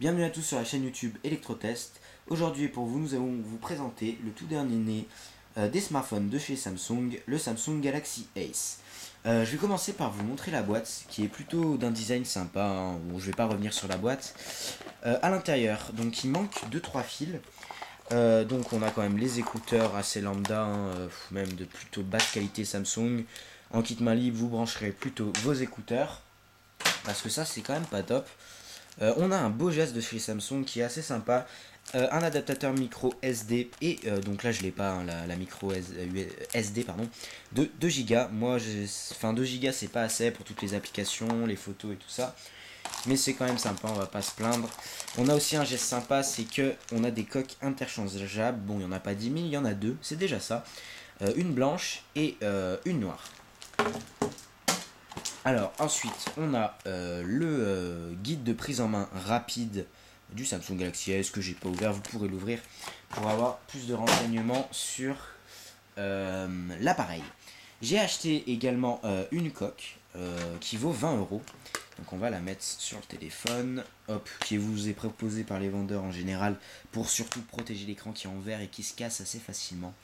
Bienvenue à tous sur la chaîne YouTube Electrotest. Aujourd'hui pour vous, nous allons vous présenter le tout dernier né des smartphones de chez Samsung, le Samsung Galaxy Ace. Je vais commencer par vous montrer la boîte qui est plutôt d'un design sympa, hein. Bon, je vais pas revenir sur la boîte. À l'intérieur, donc il manque 2-3 fils. Donc on a quand même les écouteurs assez lambda, hein, même de plutôt basse qualité Samsung. En kit main libre, vous brancherez plutôt vos écouteurs, parce que ça c'est quand même pas top. On a un beau geste de chez Samsung qui est assez sympa. Un adaptateur micro SD et donc là je l'ai pas, hein, la micro SD pardon, de 2 Go. Moi, 2 Go c'est pas assez pour toutes les applications, les photos et tout ça. Mais c'est quand même sympa, on va pas se plaindre. On a aussi un geste sympa, c'est que on a des coques interchangeables. Bon, il y en a pas 10 000, il y en a deux, c'est déjà ça. Une blanche et une noire. Alors ensuite on a le guide de prise en main rapide du Samsung Galaxy S que j'ai pas ouvert, vous pourrez l'ouvrir pour avoir plus de renseignements sur l'appareil. J'ai acheté également une coque qui vaut 20 €. Donc on va la mettre sur le téléphone, hop, qui vous est proposée par les vendeurs en général pour surtout protéger l'écran qui est en verre et qui se casse assez facilement.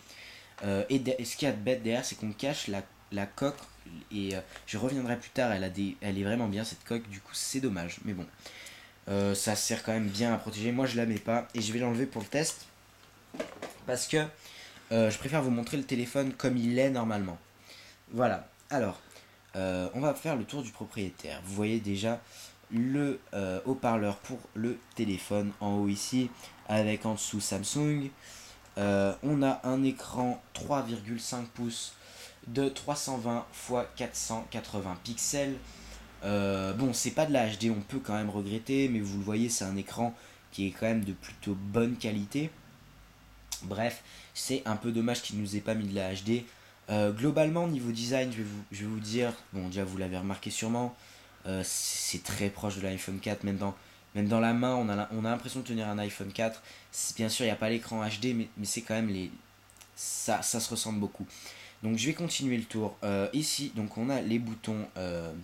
Et ce qu'il y a de bête derrière, c'est qu'on cache la coque. Et je reviendrai plus tard, elle est vraiment bien cette coque, du coup c'est dommage. Mais bon, ça sert quand même bien à protéger. Moi je la mets pas et je vais l'enlever pour le test. Parce que je préfère vous montrer le téléphone comme il est normalement. Voilà, alors, on va faire le tour du propriétaire. Vous voyez déjà le haut-parleur pour le téléphone en haut ici, avec en dessous Samsung. On a un écran 3,5 pouces de 320 x 480 pixels. Bon, c'est pas de la HD, on peut quand même regretter, mais vous le voyez, c'est un écran qui est quand même de plutôt bonne qualité. Bref, c'est un peu dommage qu'il nous ait pas mis de la HD. Globalement, niveau design, je vais vous dire, bon, déjà vous l'avez remarqué sûrement, c'est très proche de l'iPhone 4, même dans la main, on a l'impression de tenir un iPhone 4. Bien sûr, il n'y a pas l'écran HD, mais c'est quand même ça se ressemble beaucoup. Donc je vais continuer le tour. Ici, donc on a les boutons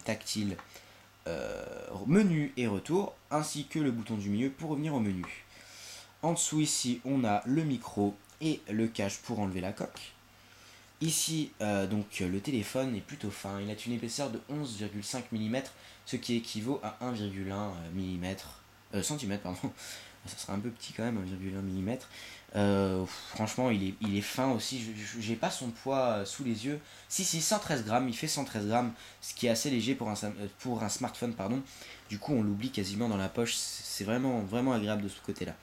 tactiles menu et retour, ainsi que le bouton du milieu pour revenir au menu. En dessous ici, on a le micro et le cache pour enlever la coque. Ici, donc le téléphone est plutôt fin. Il a une épaisseur de 11,5 mm, ce qui équivaut à 1,1 cm, pardon. Ça sera un peu petit quand même, 1,1 mm. Franchement, il est fin aussi. J'ai pas son poids sous les yeux. Si, 113 grammes. Il fait 113 grammes, ce qui est assez léger pour un smartphone, pardon. Du coup, on l'oublie quasiment dans la poche. C'est vraiment, vraiment agréable de ce côté-là.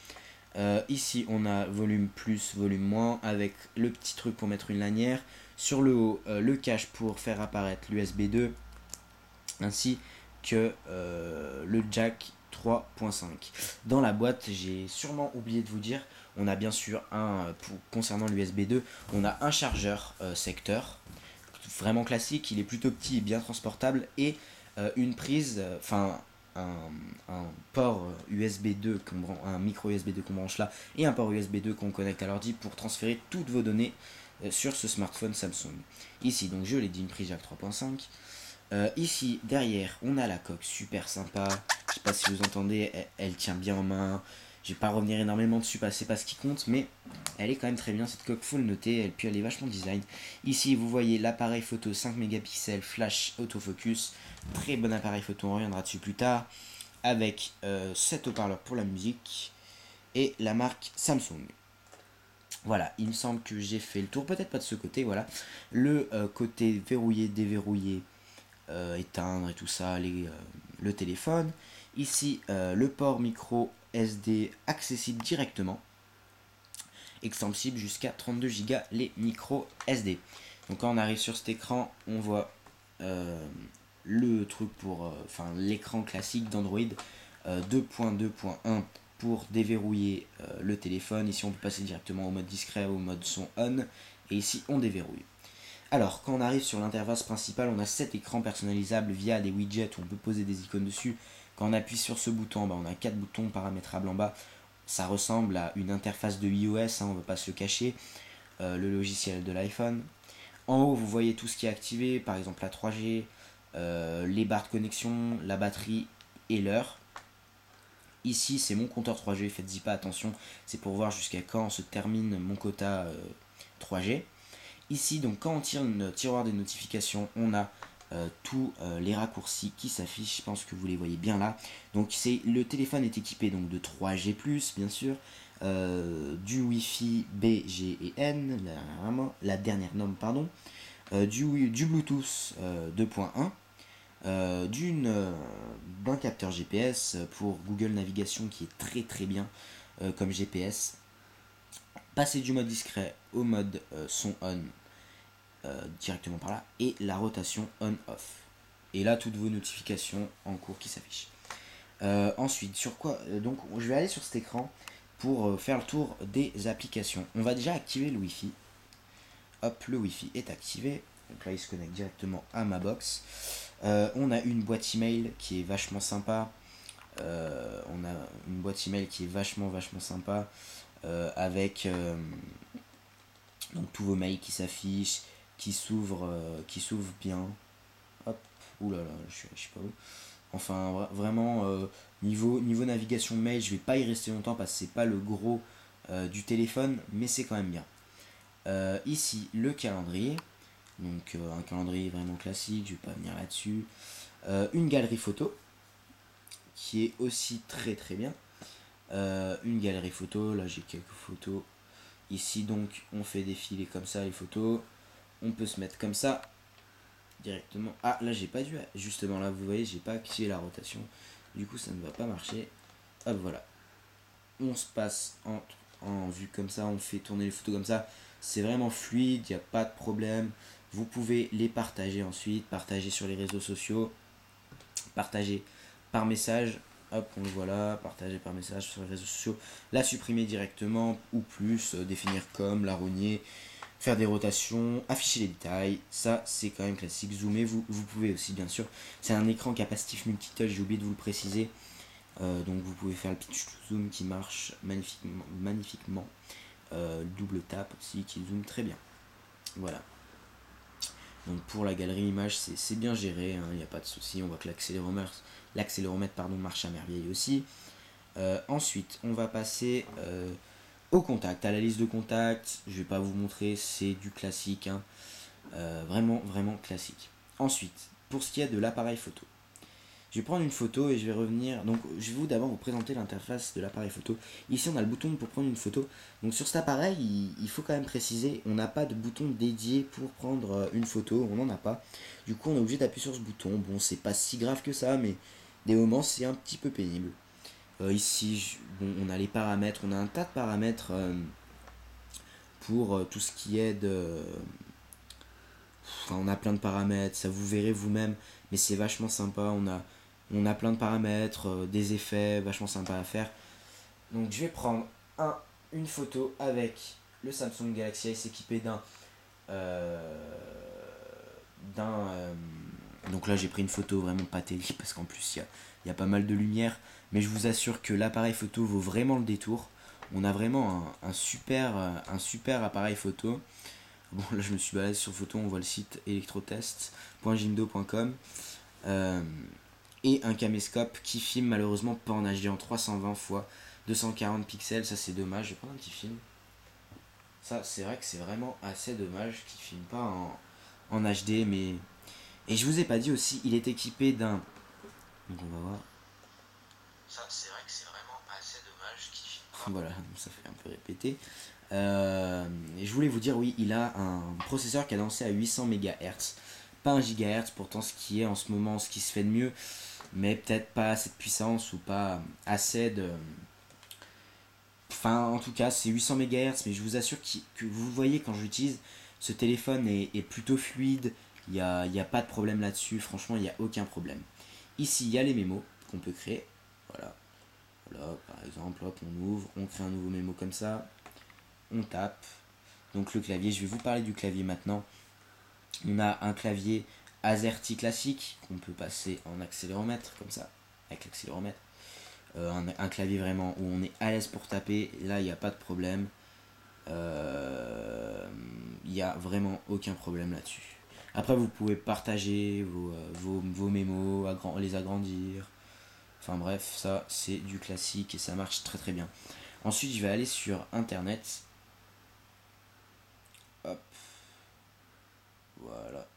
Ici on a volume plus, volume moins avec le petit truc pour mettre une lanière. Sur le haut, le cache pour faire apparaître l'USB 2 ainsi que le jack 3.5. Dans la boîte, j'ai sûrement oublié de vous dire, on a bien sûr concernant l'USB 2, on a un chargeur secteur vraiment classique, il est plutôt petit et bien transportable, et une prise, un port USB 2, un micro USB 2 qu'on branche là, et un port USB 2 qu'on connecte à l'ordi pour transférer toutes vos données sur ce smartphone Samsung. Ici, donc je l'ai dit, une prise jack 3.5. Ici, derrière, on a la coque super sympa. Je sais pas si vous entendez, elle tient bien en main. Je vais pas revenir énormément dessus parce que c'est pas ce qui compte, mais elle est quand même très bien cette coque, faut le noter, puis elle est vachement design. Ici vous voyez l'appareil photo 5 mégapixels flash autofocus, très bon appareil photo, on reviendra dessus plus tard, avec 7 haut-parleurs pour la musique et la marque Samsung. Voilà, il me semble que j'ai fait le tour, peut-être pas de ce côté, voilà. Le côté verrouillé, déverrouillé, éteindre et tout ça, le téléphone. Ici, le port micro SD accessible directement, extensible jusqu'à 32 Go les micros SD. Donc quand on arrive sur cet écran, on voit le truc pour, l'écran classique d'Android 2.2.1 pour déverrouiller le téléphone. Ici on peut passer directement au mode discret ou au mode son on, et ici on déverrouille. Alors, quand on arrive sur l'interface principale, on a 7 écrans personnalisables via des widgets où on peut poser des icônes dessus. Quand on appuie sur ce bouton, on a 4 boutons paramétrables en bas. Ça ressemble à une interface de iOS, on ne va pas se le cacher, le logiciel de l'iPhone. En haut, vous voyez tout ce qui est activé, par exemple la 3G, les barres de connexion, la batterie et l'heure. Ici, c'est mon compteur 3G, faites-y pas attention, c'est pour voir jusqu'à quand se termine mon quota 3G. Ici, donc, quand on tire le tiroir des notifications, on a tous les raccourcis qui s'affichent. Je pense que vous les voyez bien là. Donc, le téléphone est équipé donc de 3G+, bien sûr, du Wi-Fi B, G et N, la dernière norme, pardon, du Bluetooth 2.1, d'un capteur GPS pour Google Navigation qui est très très bien comme GPS. Passer du mode discret au mode son on directement par là, et la rotation on-off. Et là, toutes vos notifications en cours qui s'affichent. Ensuite, sur quoi donc, je vais aller sur cet écran pour faire le tour des applications. On va déjà activer le Wi-Fi. Hop, le Wi-Fi est activé. Donc là, il se connecte directement à ma box. On a une boîte email qui est vachement sympa. On a une boîte email qui est vachement sympa avec donc tous vos mails qui s'affichent, qui s'ouvrent bien. Hop, oulala, je sais pas où. Enfin, vraiment, niveau navigation mail, je vais pas y rester longtemps parce que c'est pas le gros du téléphone, mais c'est quand même bien. Ici, le calendrier. Donc, un calendrier vraiment classique, je vais pas venir là-dessus. Une galerie photo, qui est aussi très très bien. Une galerie photo, là j'ai quelques photos. Ici, donc, on fait défiler comme ça les photos. On peut se mettre comme ça directement. Ah, là j'ai pas dû, justement là vous voyez, j'ai pas activé la rotation, du coup ça ne va pas marcher. Hop, voilà, on se passe en vue comme ça, on fait tourner les photos comme ça, c'est vraiment fluide, il n'y a pas de problème. Vous pouvez les partager ensuite, partager sur les réseaux sociaux, partager par message. Hop, on le voit là, partager par message sur les réseaux sociaux, la supprimer directement ou plus, définir comme, la rogner, faire des rotations, afficher les détails, ça c'est quand même classique. Zoomer, vous pouvez aussi bien sûr. C'est un écran capacitif multitouch, j'ai oublié de vous le préciser. Donc vous pouvez faire le pitch to zoom qui marche magnifiquement. Double tap aussi qui zoome très bien. Voilà. Donc pour la galerie image, c'est bien géré, il n'y a pas de souci. On voit que l'accéléromètre marche à merveille aussi. Ensuite, on va passer au contact, à la liste de contacts. Je vais pas vous montrer, c'est du classique, hein. Vraiment classique. Ensuite, pour ce qui est de l'appareil photo, je vais prendre une photo et je vais revenir. Donc, je vais d'abord vous présenter l'interface de l'appareil photo. Ici, on a le bouton pour prendre une photo. Donc, sur cet appareil, il faut quand même préciser, on n'a pas de bouton dédié pour prendre une photo. On n'en a pas. Du coup, on est obligé d'appuyer sur ce bouton. Bon, c'est pas si grave que ça, mais des moments, c'est un petit peu pénible. Ici, bon, on a les paramètres. On a un tas de paramètres pour tout ce qui est de. Enfin, on a plein de paramètres, ça vous verrez vous-même, mais c'est vachement sympa. On a plein de paramètres, des effets vachement sympas à faire. Donc je vais prendre une photo avec le Samsung Galaxy S équipé d'un. Donc là j'ai pris une photo vraiment pas terrible parce qu'en plus il y a pas mal de lumière, mais je vous assure que l'appareil photo vaut vraiment le détour. On a vraiment un super appareil photo. Bon, là je me suis baladé sur photo, on voit le site electrotest.jimdo.com. Et un caméscope qui filme malheureusement pas en HD en 320 x 240 pixels, ça c'est dommage. Je vais prendre un petit film. Ça c'est vrai que c'est vraiment assez dommage qu'il filme pas en HD, mais. Et je vous ai pas dit aussi, il est équipé d'un. Donc on va voir. Ça c'est vrai que c'est vraiment assez dommage qu'il filme pas. Voilà, ça fait un peu répéter. Et je voulais vous dire, oui, il a un processeur cadencé à 800 MHz, pas 1 GHz, pourtant ce qui est en ce moment ce qui se fait de mieux, mais peut-être pas assez de puissance ou pas assez de. Enfin, en tout cas, c'est 800 MHz, mais je vous assure que vous voyez quand j'utilise ce téléphone est plutôt fluide, il y a pas de problème là-dessus, franchement, il n'y a aucun problème. Ici, il y a les mémos qu'on peut créer, voilà. Voilà, par exemple, hop, on ouvre, on crée un nouveau mémo comme ça. On tape. Donc le clavier, je vais vous parler du clavier maintenant. On a un clavier AZERTY classique qu'on peut passer en accéléromètre comme ça, avec l'accéléromètre. Un clavier vraiment où on est à l'aise pour taper, là il n'y a pas de problème. Il n'y a vraiment aucun problème là-dessus. Après vous pouvez partager vos mémos, les agrandir. Enfin bref, ça c'est du classique et ça marche très très bien. Ensuite, je vais aller sur internet. Hop, voilà.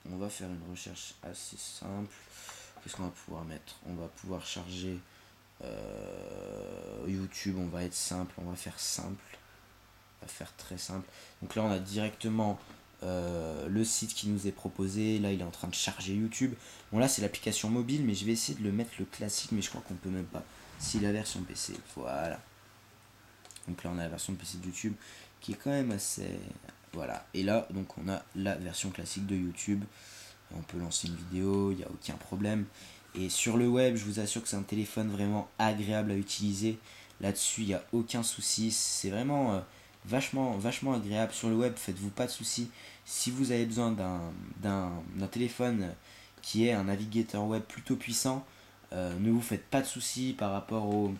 On va faire une recherche assez simple. Qu'est-ce qu'on va pouvoir mettre? On va pouvoir charger YouTube, on va être simple, on va faire simple. On va faire très simple. Donc là, on a directement le site qui nous est proposé. Là, il est en train de charger YouTube. Bon, là, c'est l'application mobile, mais je vais essayer de le mettre le classique, mais je crois qu'on peut même pas. Si la version PC, voilà. Donc là, on a la version PC de YouTube qui est quand même assez. Voilà. Et là, donc, on a la version classique de YouTube. On peut lancer une vidéo, il n'y a aucun problème. Et sur le web, je vous assure que c'est un téléphone vraiment agréable à utiliser. Là-dessus, il n'y a aucun souci. C'est vraiment vachement agréable. Sur le web, faites-vous pas de soucis. Si vous avez besoin d'un téléphone qui est un navigateur web plutôt puissant, ne vous faites pas de soucis par rapport au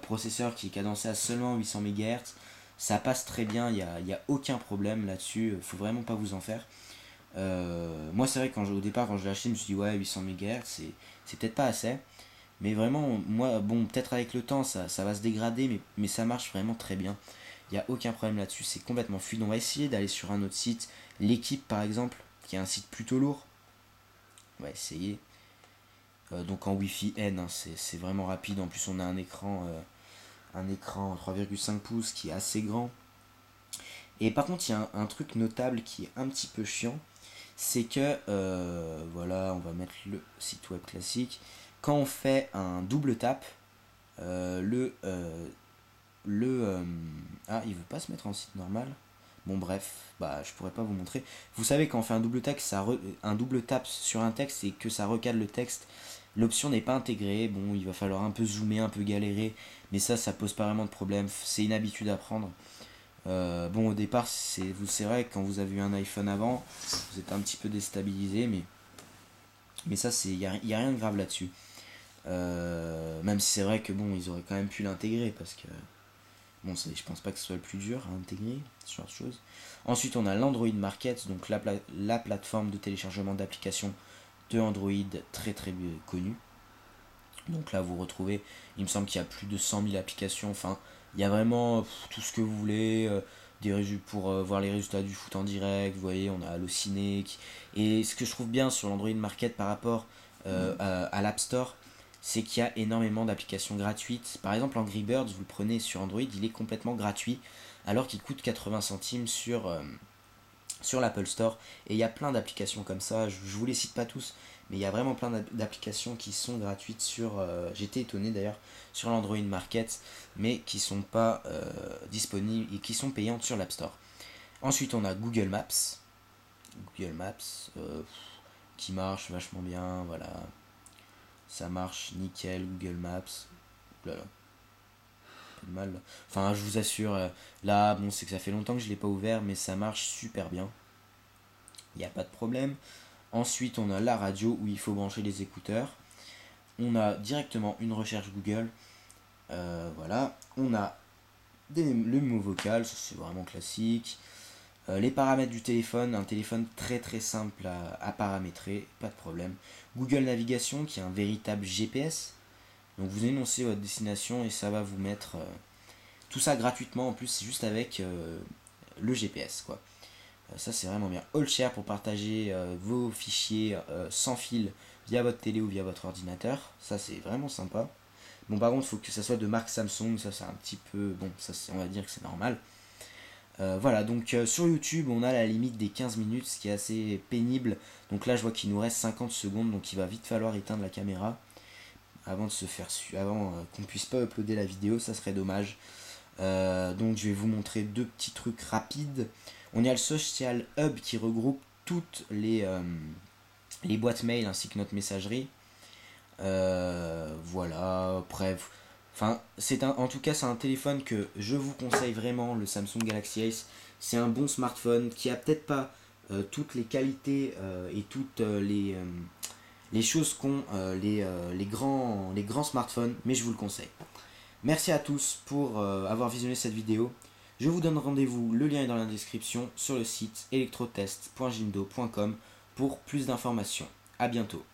processeur qui est cadencé à seulement 800 MHz. Ça passe très bien, il n'y a aucun problème là-dessus. Il ne faut vraiment pas vous en faire. Moi, c'est vrai, au départ, quand je l'ai acheté, je me suis dit, ouais, 800 MHz, c'est peut-être pas assez. Mais vraiment, moi, bon, peut-être avec le temps, ça va se dégrader, mais ça marche vraiment très bien. Il n'y a aucun problème là-dessus, c'est complètement fluide. On va essayer d'aller sur un autre site, l'équipe par exemple, qui est un site plutôt lourd. On va essayer. Donc en Wi-Fi N, hein, c'est vraiment rapide. En plus, on a un écran 3,5 pouces qui est assez grand. Et par contre, il y a un truc notable qui est un petit peu chiant. C'est que, voilà, on va mettre le site web classique. Quand on fait un double tap, le ah, il veut pas se mettre en site normal. Bon, bref, bah je pourrais pas vous montrer. Vous savez, quand on fait un double tap sur un texte et que ça recadre le texte, l'option n'est pas intégrée. Bon, il va falloir un peu zoomer, un peu galérer, mais ça pose pas vraiment de problème. C'est une habitude à prendre. Bon, au départ, c'est vrai que quand vous avez eu un iPhone avant, vous êtes un petit peu déstabilisé, mais ça, y a rien de grave là-dessus. Même si c'est vrai que bon, ils auraient quand même pu l'intégrer parce que bon, je pense pas que ce soit le plus dur à intégrer, ce genre de choses. Ensuite, on a l'Android Market, donc la plateforme de téléchargement d'applications de Android très très connue. Donc là, vous retrouvez, il me semble qu'il y a plus de 100 000 applications. Enfin, il y a vraiment tout ce que vous voulez. Pour voir les résultats du foot en direct. Vous voyez, on a Allociné. Et ce que je trouve bien sur l'Android Market par rapport à l'App Store, c'est qu'il y a énormément d'applications gratuites. Par exemple, Angry Birds, vous le prenez sur Android, il est complètement gratuit, alors qu'il coûte 80 centimes sur l'Apple Store. Et il y a plein d'applications comme ça, je vous les cite pas tous, mais il y a vraiment plein d'applications qui sont gratuites j'étais étonné d'ailleurs, sur l'Android Market, mais qui sont pas disponibles et qui sont payantes sur l'App Store. Ensuite, on a Google Maps. Google Maps, qui marche vachement bien, voilà. Ça marche nickel, Google Maps. Voilà, pas de mal. Enfin, je vous assure, là, bon, c'est que ça fait longtemps que je l'ai pas ouvert, mais ça marche super bien. Il n'y a pas de problème. Ensuite, on a la radio où il faut brancher les écouteurs. On a directement une recherche Google. Voilà. On a le mot vocal, ça c'est vraiment classique. Les paramètres du téléphone, un téléphone très très simple à paramétrer, pas de problème. Google Navigation qui est un véritable GPS. Donc vous énoncez votre destination et ça va vous mettre tout ça gratuitement. En plus, c'est juste avec le GPS quoi. Ça c'est vraiment bien. AllShare pour partager vos fichiers sans fil via votre télé ou via votre ordinateur. Ça c'est vraiment sympa. Bon, par contre, il faut que ça soit de marque Samsung. Ça c'est un petit peu. Bon, ça on va dire que c'est normal. Voilà, donc sur YouTube, on a la limite des 15 minutes, ce qui est assez pénible. Donc là, je vois qu'il nous reste 50 secondes, donc il va vite falloir éteindre la caméra avant de se faire avant qu'on puisse pas uploader la vidéo, ça serait dommage. Donc je vais vous montrer deux petits trucs rapides. On a le Social Hub qui regroupe toutes les boîtes mail ainsi que notre messagerie. Voilà, bref. Enfin, en tout cas, c'est un téléphone que je vous conseille vraiment, le Samsung Galaxy Ace. C'est un bon smartphone qui a peut-être pas toutes les qualités et toutes les choses qu'ont les grands smartphones, mais je vous le conseille. Merci à tous pour avoir visionné cette vidéo. Je vous donne rendez-vous, le lien est dans la description, sur le site electrotest.jindo.com pour plus d'informations. A bientôt.